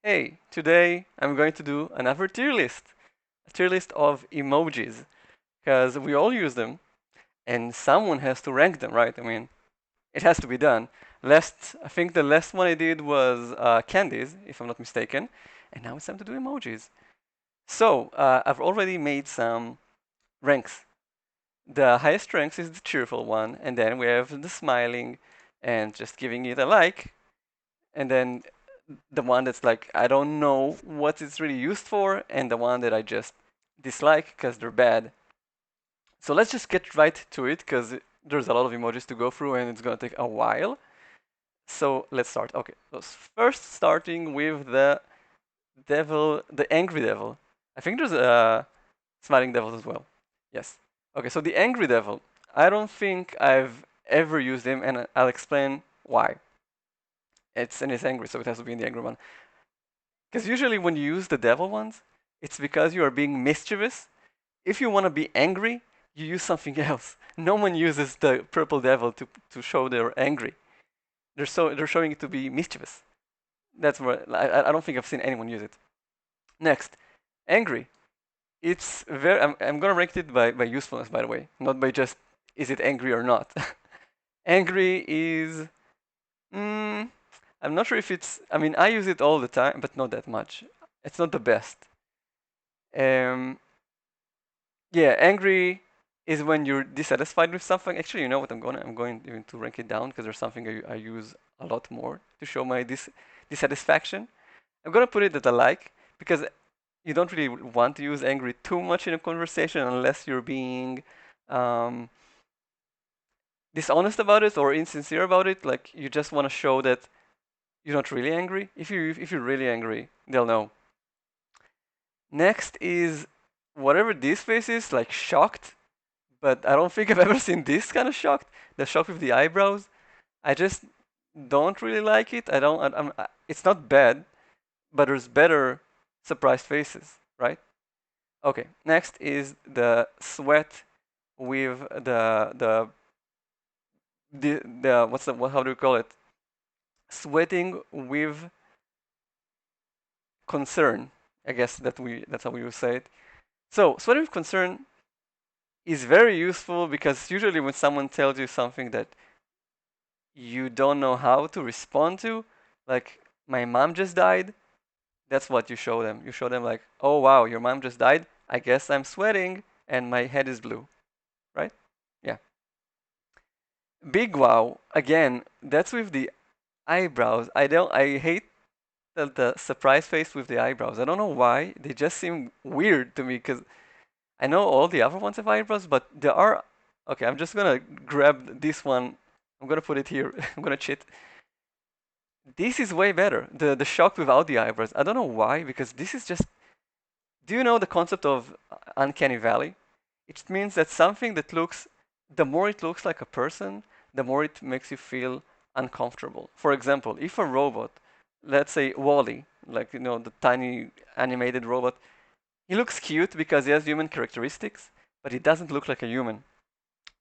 Hey, today I'm going to do another tier list, a tier list of emojis, because we all use them, and someone has to rank them, right? I mean, it has to be done. I think the last one I did was candies, if I'm not mistaken, and now it's time to do emojis. So, I've already made some ranks. The highest ranks is the cheerful one, and then we have the smiling and just giving it a like, and then the one that's like I don't know what it's really used for, and the one that I just dislike because they're bad. So let's just get right to it because there's a lot of emojis to go through and it's gonna take a while. So let's start. Okay, so first starting with the devil, the angry devil. I think there's smiling devils as well. Yes. Okay, so the angry devil. I don't think I've ever used him, and I'll explain why. It's angry, so it has to be in the angry one. Because usually when you use the devil ones, it's because you are being mischievous. If you want to be angry, you use something else. No one uses the purple devil to show they're angry. They're showing it to be mischievous. That's what I don't think I've seen anyone use it. Next, angry. It's very. I'm gonna rank it by usefulness, by the way, not by just is it angry or not. Angry is. Mm, I'm not sure if it's. I mean, I use it all the time, but not that much. It's not the best. Um, yeah, angry is when you're dissatisfied with something. Actually, you know what? I'm going even to rank it down because there's something I use a lot more to show my dissatisfaction. I'm gonna put it at a like because you don't really want to use angry too much in a conversation unless you're being um, dishonest about it or insincere about it. Like you just want to show that you're not really angry. If you're really angry, they'll know. Next is whatever this face is, like shocked. But I don't think I've ever seen this kind of shocked. The shock with the eyebrows. I just don't really like it. I don't. It's not bad, but there's better surprised faces, right? Okay. Next is the sweat with the what's the what? How do you call it? Sweating with concern. I guess that's how we would say it. So sweating with concern is very useful because usually when someone tells you something that you don't know how to respond to, like my mom just died, that's what you show them. You show them like, oh wow, your mom just died. I guess I'm sweating and my head is blue, right? Yeah. Big wow. Again, that's with the eyebrows. I hate the surprise face with the eyebrows. I don't know why. They just seem weird to me because I know all the other ones have eyebrows, but there are. Okay, I'm just gonna grab this one. I'm gonna put it here. I'm gonna cheat. This is way better. The shock without the eyebrows. I don't know why, because this is just. Do you know the concept of uncanny valley? It means that something that looks, the more it looks like a person, the more it makes you feel uncomfortable. For example, if a robot, let's say Wally, like the tiny animated robot, he looks cute because he has human characteristics, but he doesn't look like a human.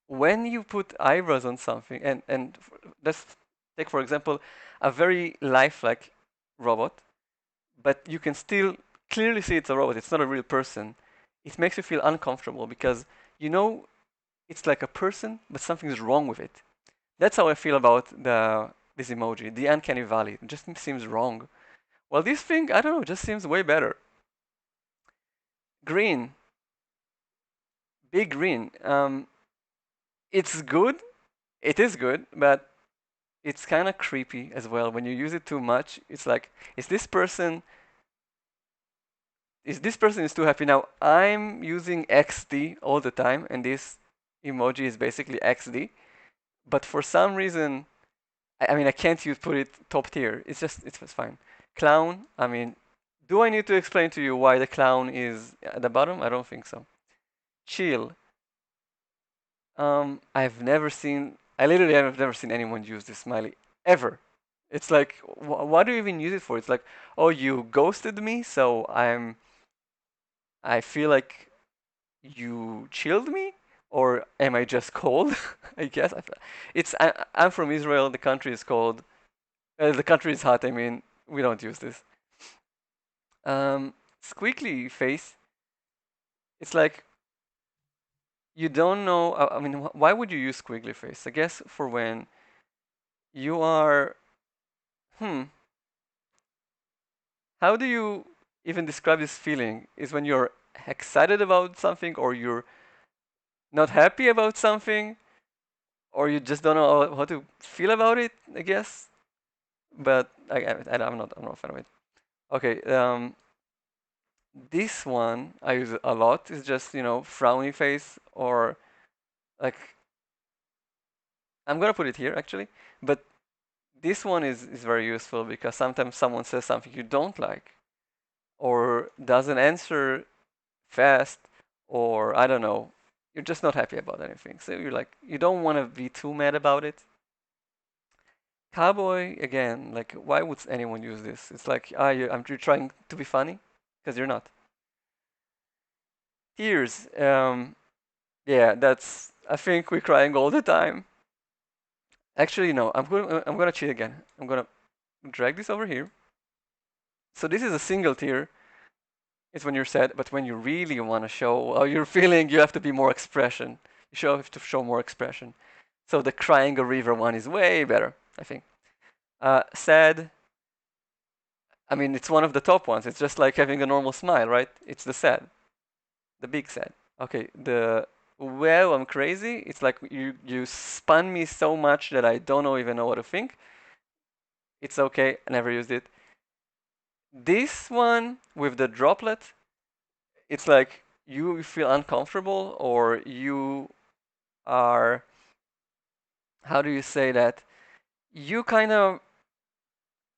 When you put eyebrows on something, and let's take for example a very lifelike robot, but you can still clearly see it's a robot, it's not a real person. It makes you feel uncomfortable because you know it's like a person, but something's wrong with it. That's how I feel about this emoji, the uncanny valley. It just seems wrong. Well, this thing, I don't know, just seems way better. Green, big green. It's good. It is good, but it's kind of creepy as well. When you use it too much, it's like, is this person is too happy now? I'm using XD all the time, and this emoji is basically XD. But for some reason, I mean, I can't put it top tier. It's fine. Clown. I mean, do I need to explain to you why the clown is at the bottom? I don't think so. Chill. I've never seen. I literally have never seen anyone use this smiley ever. It's like, what do you even use it for? It's like, oh, you ghosted me, so I feel like you chilled me, or am I just cold? I guess I'm from Israel. The country is cold. The country is hot. I mean, we don't use this. Squiggly face. It's like you don't know. I mean, why would you use squiggly face? I guess for when you are. Hmm. How do you even describe this feeling? Is when you're excited about something, or you're not happy about something, or you just don't know how to feel about it. I guess. But I'm not a fan of it. Okay. This one I use it a lot. Is just frowny face or like I'm gonna put it here actually, but this one is very useful because sometimes someone says something you don't like or doesn't answer fast or I don't know, you're just not happy about anything. So you're like you don't want to be too mad about it. Cowboy again, like why would anyone use this? It's like you're trying to be funny because you're not. Tears, yeah, that's I think we're crying all the time. Actually, no, I'm gonna cheat again. I'm gonna drag this over here. So this is a single tear. It's when you're sad, but when you really want to show how you're feeling, you have to be more expression. Have to show more expression. So the crying a river one is way better, I think. Sad. I mean, it's one of the top ones. It's just like having a normal smile, right? It's the sad, the big sad. Okay, the well, I'm crazy. It's like you spun me so much that I don't even know what to think. It's okay. I never used it. This one with the droplet, it's like you feel uncomfortable or you are, how do you say that? You kind of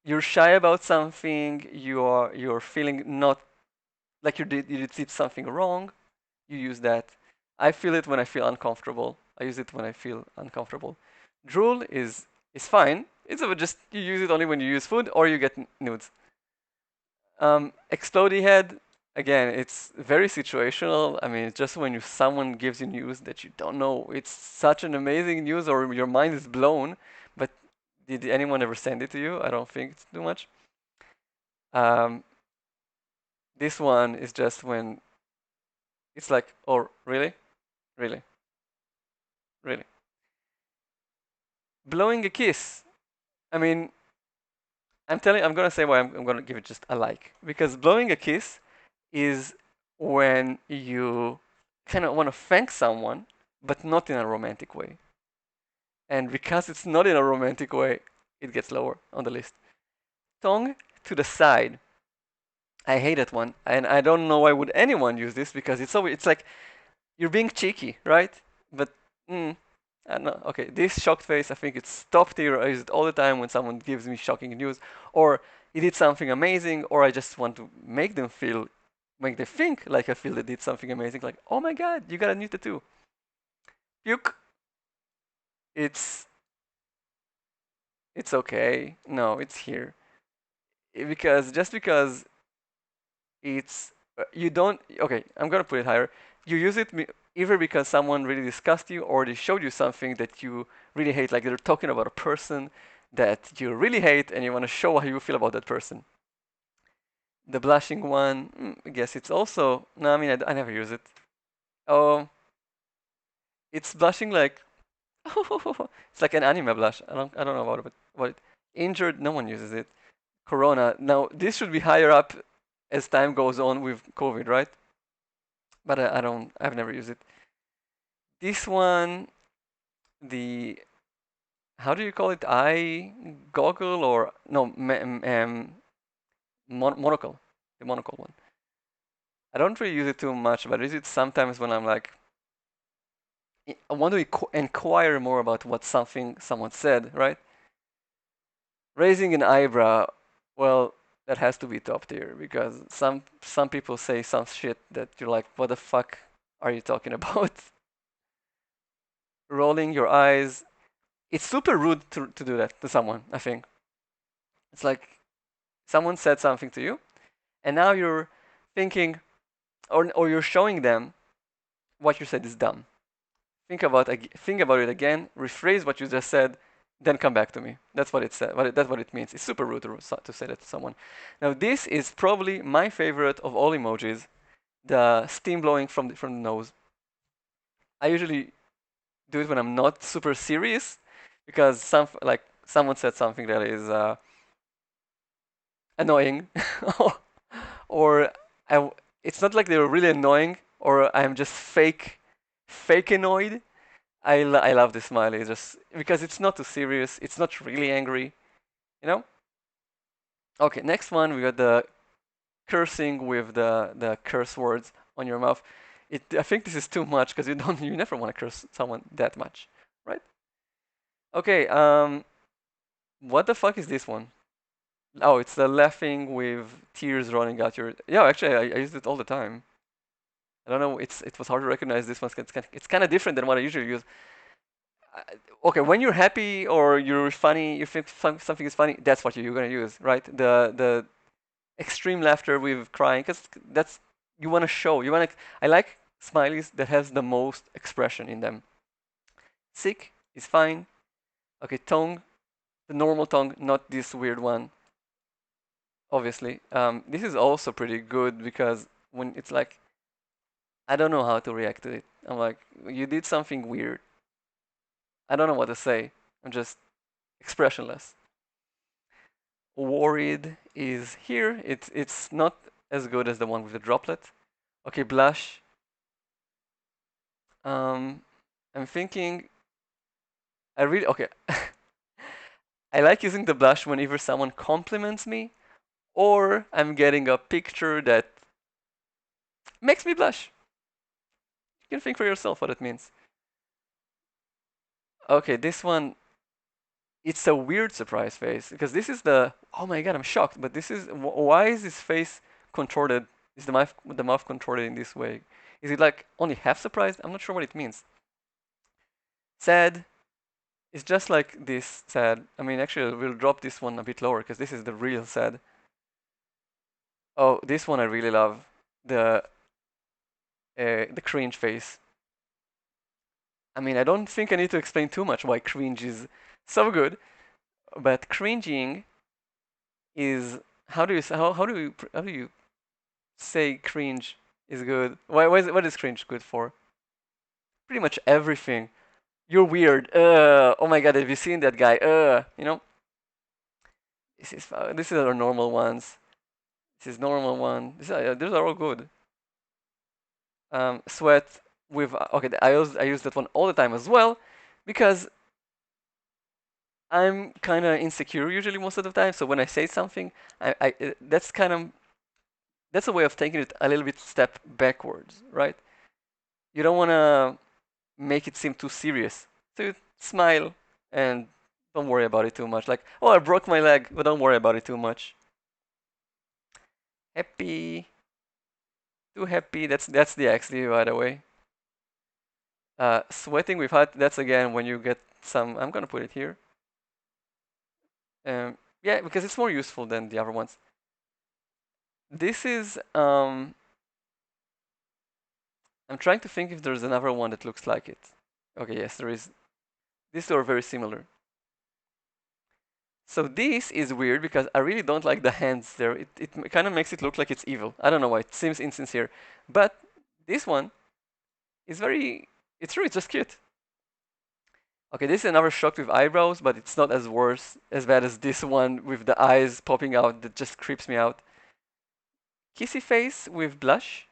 you're shy about something. You're feeling not like you did something wrong. You use that. I feel it when I feel uncomfortable. I use it when I feel uncomfortable. Drool is fine. It's just you use it only when you use food or you get nudes. Explodey head, again, it's very situational. I mean, it's just when someone gives you news that you don't know, it's such an amazing news or your mind is blown. But did anyone ever send it to you? I don't think it's too much. Um, this one is just when it's like, oh, really? Really? Really? Blowing a kiss. I mean, I'm gonna say why I'm gonna give it just a like. Because blowing a kiss is when you kind of want to thank someone, but not in a romantic way. And because it's not in a romantic way, it gets lower on the list. Tongue to the side. I hate that one, and I don't know why would anyone use this because it's like you're being cheeky, right? But I don't know. Okay, this shocked face, I think it's top tier. I use it all the time when someone gives me shocking news, or he did something amazing, or I just want to make them think like I feel they did something amazing. Like, oh my god, you got a new tattoo. Puke. It's it's okay. No, it's here because it's you don't. Okay, I'm gonna put it higher. You use it either because someone really discussed you or they showed you something that you really hate, like they're talking about a person that you really hate and you want to show how you feel about that person. The blushing one, I guess it's also no. I mean, I never use it. Oh, it's blushing like it's like an anime blush. I don't know about it. What injured? No one uses it. Corona. Now this should be higher up as time goes on with COVID, right? But I don't. I've never used it. This one, the how do you call it? Eye goggle or no? Monocle. The monocle one. I don't really use it too much, but I use it sometimes when I'm like I want to inquire more about what someone said, right? Raising an eyebrow, well, that has to be top tier because some people say some shit that you're like, what the fuck are you talking about? Rolling your eyes, it's super rude to do that to someone. I think it's like someone said something to you, and now you're thinking, or you're showing them what you said is dumb. Think about it again. Rephrase what you just said then come back to me. That's what it said. That's what it means. It's super rude to say that to someone. Now this is probably my favorite of all emojis, the steam blowing from the nose. I usually do it when I'm not super serious, because someone said something that is annoying, or I, it's not like they were really annoying, or I'm just fake annoyed. I love this smiley just because it's not too serious. It's not really angry, you know. Okay, next one we got the cursing with the curse words on your mouth. I think this is too much because you never want to curse someone that much, right? Okay, what the fuck is this one? Oh, it's the laughing with tears running out your. Yeah, actually, I use it all the time. I don't know. It was hard to recognize this one. It's kind of different than what I usually use. Okay, when you're happy or you're funny, you think something is funny. That's what you're gonna use, right? The extreme laughter with crying, because that's you want to show. You want to. I like smileys that has the most expression in them. Sick is fine. Okay, tongue, the normal tongue, not this weird one. Obviously, this is also pretty good because when it's like I don't know how to react to it. I'm like, you did something weird. I don't know what to say. I'm just expressionless. Worried is here. It's not as good as the one with the droplet. Okay, blush. Um, I'm thinking. I really okay. I like using the blush whenever someone compliments me, or I'm getting a picture that makes me blush. You can think for yourself what it means. Okay, this one, it's a weird surprise face because this is the oh my god, I'm shocked. But this is why is his face contorted? Is the mouth contorted in this way? Is it like only half surprised? I'm not sure what it means. Sad is just like this sad. I mean, actually, we'll drop this one a bit lower because this is the real sad. Oh, this one I really love. The the cringe face. I mean, I don't think I need to explain too much why cringe is so good, but cringing is how do you say cringe is good? What is cringe good for? Pretty much everything. You're weird. Oh my god, have you seen that guy? You know, this is our normal ones. This is normal one. These are all good. Sweat with okay. I use that one all the time as well, because I'm kind of insecure usually most of the time. So when I say something, that's a way of taking it a little bit step backwards, right? You don't want to make it seem too serious. So you smile and don't worry about it too much. Like, oh, I broke my leg, but don't worry about it too much. Happy, too happy. That's the XD, by the way. Sweating with hot. That's again when you get some. I'm gonna put it here. Yeah, because it's more useful than the other ones. This is. I'm trying to think if there's another one that looks like it. Okay, yes, there is. These two are very similar. So this is weird because I really don't like the hands there. It kind of makes it look like it's evil. I don't know why. It seems insincere. But this one is very, it's true, it's just cute. Okay, this is another shock with eyebrows, but it's not as worse, as bad as this one with the eyes popping out that just creeps me out. Kissy face with blush.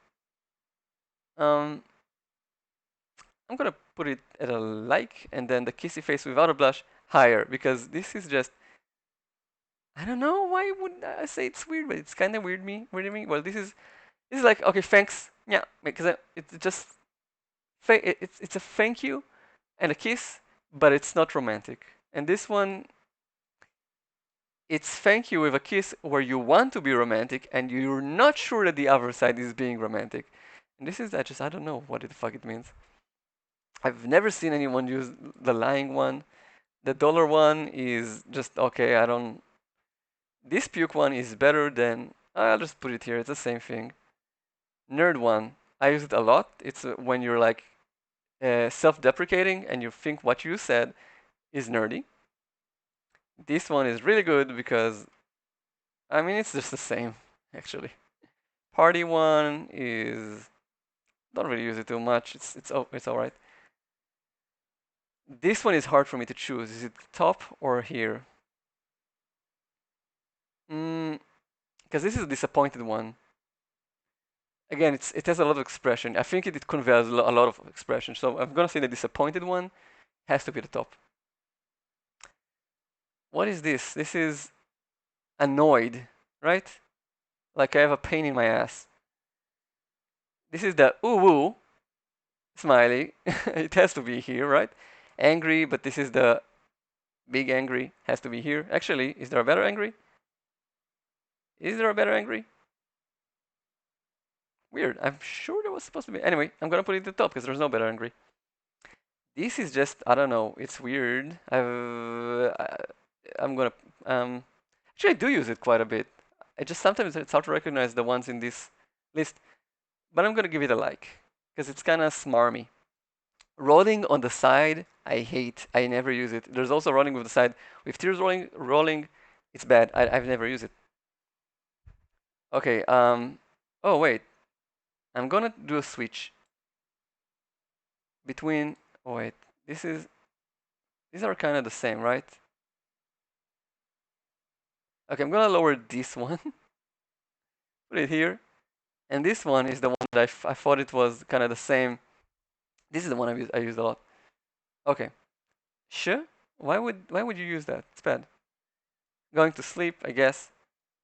Um, I'm gonna put it at a like, and then the kissy face without a blush higher, because this is just I don't know why would I say it's weird, but it's kind of weird me. Well, this is like okay, thanks, yeah, because it's just it's a thank you and a kiss, but it's not romantic. And this one, it's thank you with a kiss where you want to be romantic and you're not sure that the other side is being romantic. And this is I don't know what the fuck it means. I've never seen anyone use the lying one. The dollar one is just okay. I don't. This puke one is better than. I'll just put it here. It's the same thing. Nerd one. I use it a lot. It's when you're like self-deprecating and you think what you said is nerdy. This one is really good because, I mean, it's just the same, actually. Party one is, don't really use it too much. It's all right. This one is hard for me to choose. Is it top or here? Because this is a disappointed one. Again, it has a lot of expression. I think it conveys a lot of expression. So I'm gonna say the disappointed one has to be the top. What is this? This is annoyed, right? Like I have a pain in my ass. This is the ooh woo smiley. It has to be here, right? Angry, but this is the big angry. Has to be here. Actually, is there a better angry? Is there a better angry? Weird. I'm sure there was supposed to be. Anyway, I'm gonna put it at the top because there's no better angry. This is just, I don't know. It's weird. I'm gonna actually I do use it quite a bit. I just sometimes it's hard to recognize the ones in this list, but I'm gonna give it a like because it's kind of smarmy. Rolling on the side, I hate. I never use it. There's also rolling with the side. With tears rolling, it's bad. I've never used it. Okay. Oh wait, I'm gonna do a switch between. Oh wait, this is. These are kind of the same, right? Okay, I'm gonna lower this one. Put it here, and this one is the one that I thought it was kind of the same. This is the one I used a lot. Okay, sure. Why would you use that? It's bad. Going to sleep, I guess.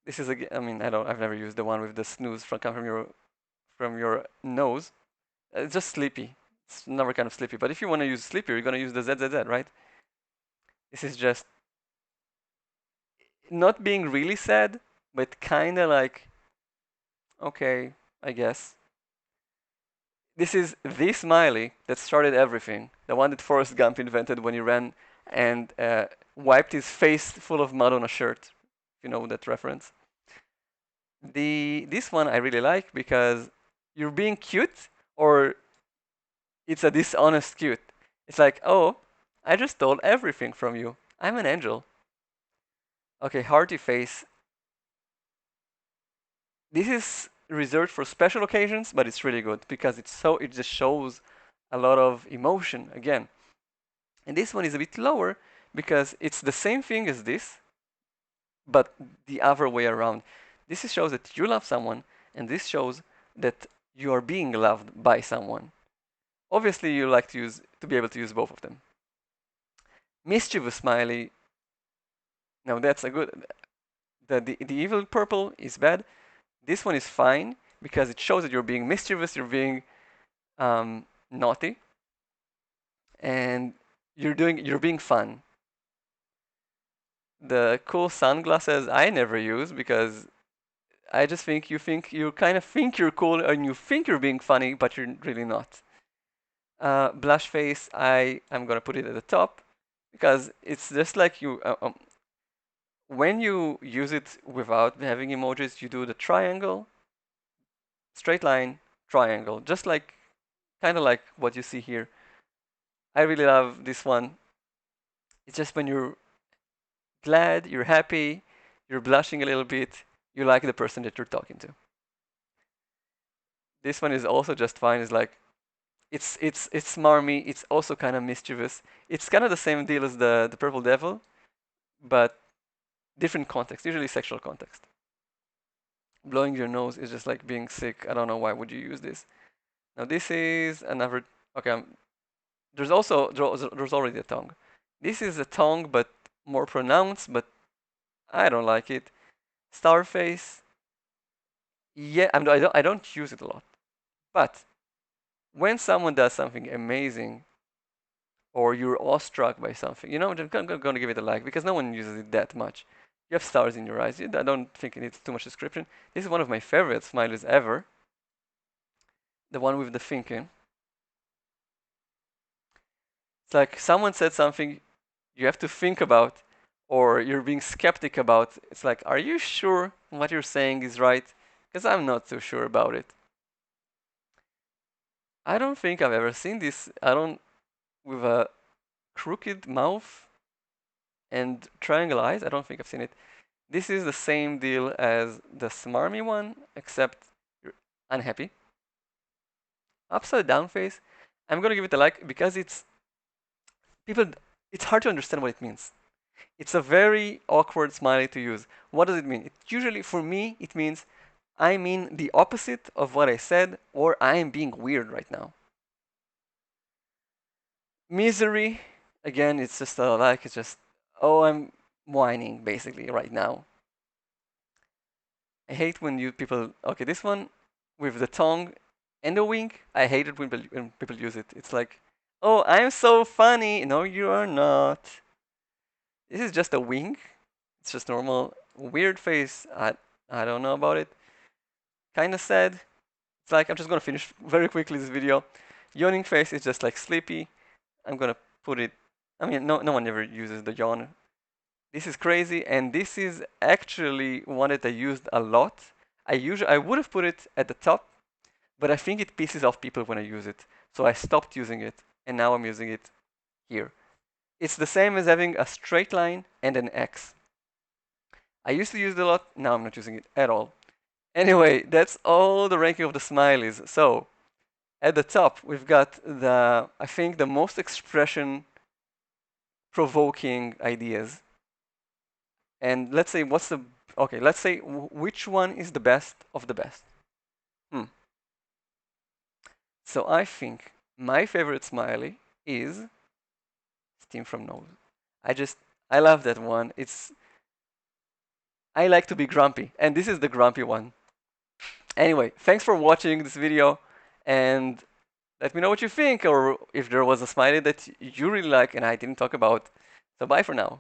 This is I mean, I've never used the one with the snooze from come from your nose. It's just sleepy. It's never kind of sleepy. But if you want to use sleepy, you're gonna use the ZZZ, right? This is just not being really sad, but kind of like okay, I guess. This is the smiley that started everything. The one that Forrest Gump invented when he ran and wiped his face full of mud on a shirt. If you know that reference. This one I really like because you're being cute or it's a dishonest cute. It's like, oh, I just stole everything from you. I'm an angel. Okay, hearty face. This is reserved for special occasions, but it's really good because it just shows a lot of emotion again. And this one is a bit lower because it's the same thing as this, but the other way around. This shows that you love someone, and this shows that you are being loved by someone. Obviously, you like to be able to use both of them. Mischievous smiley. Now that's a good. The evil purple is bad. This one is fine because it shows that you're being mischievous, you're being naughty, and you're being fun. The cool sunglasses I never use because I just think you kind of think you're cool and you think you're being funny, but you're really not. Blush face, I'm gonna put it at the top because it's just like when you use it without having emojis, you do the triangle, straight line, triangle, just like kind of like what you see here. I really love this one. It's just when you're glad, you're happy, you're blushing a little bit, you like the person that you're talking to. This one is also just fine. It's like it's smarmy. It's also kind of mischievous. It's kind of the same deal as the purple devil, but different context. Usually sexual context. Blowing your nose is just like being sick. I don't know why would you use this. Now this is another. Okay, there's already a tongue. This is a tongue, but more pronounced. But I don't like it. Starface. Yeah, I don't use it a lot. But when someone does something amazing or you're awestruck by something, I'm going to give it a like because no one uses it that much. You have stars in your eyes. I don't think it needs too much description. This is one of my favorite smileys ever. The one with the thinking. It's like someone said something you have to think about or you're being skeptic about. It's like, are you sure what you're saying is right? Because I'm not so sure about it. I don't think I've ever seen this. I don't with a crooked mouth And triangle eyes, I don't think I've seen it. This is the same deal as the smarmy one, except you're unhappy. Upside down face, I'm gonna give it a like because people, it's hard to understand what it means. It's a very awkward smiley to use. What does it mean? It usually, for me, it means I mean the opposite of what I said, or I am being weird right now. Misery, again, it's just like, it's just, oh, I'm whining basically right now. I hate when you people, okay, this one with the tongue and the wink, I hate it when people use it. It's like, oh, I'm so funny. No, you are not. This is just a wink. It's just normal. Weird face, I don't know about it. Kind of sad. It's like, I'm just gonna finish very quickly this video. Yawning face is just like sleepy. I'm gonna put it, I mean, no one ever uses the yawn. This is crazy, and this is actually one that I used a lot. I would have put it at the top, but I think it pisses off people when I use it. So I stopped using it, and now I'm using it here. It's the same as having a straight line and an X. I used to use it a lot, now I'm not using it at all. Anyway, that's all the ranking of the smileys. So at the top, we've got I think the most expression provoking ideas. And let's say okay, let's say which one is the best of the best. Hmm. So I think my favorite smiley is steam from nose. I just, I love that one. I like to be grumpy, and this is the grumpy one. Anyway, thanks for watching this video, and let me know what you think, or if there was a smiley that you really like and I didn't talk about. So bye for now.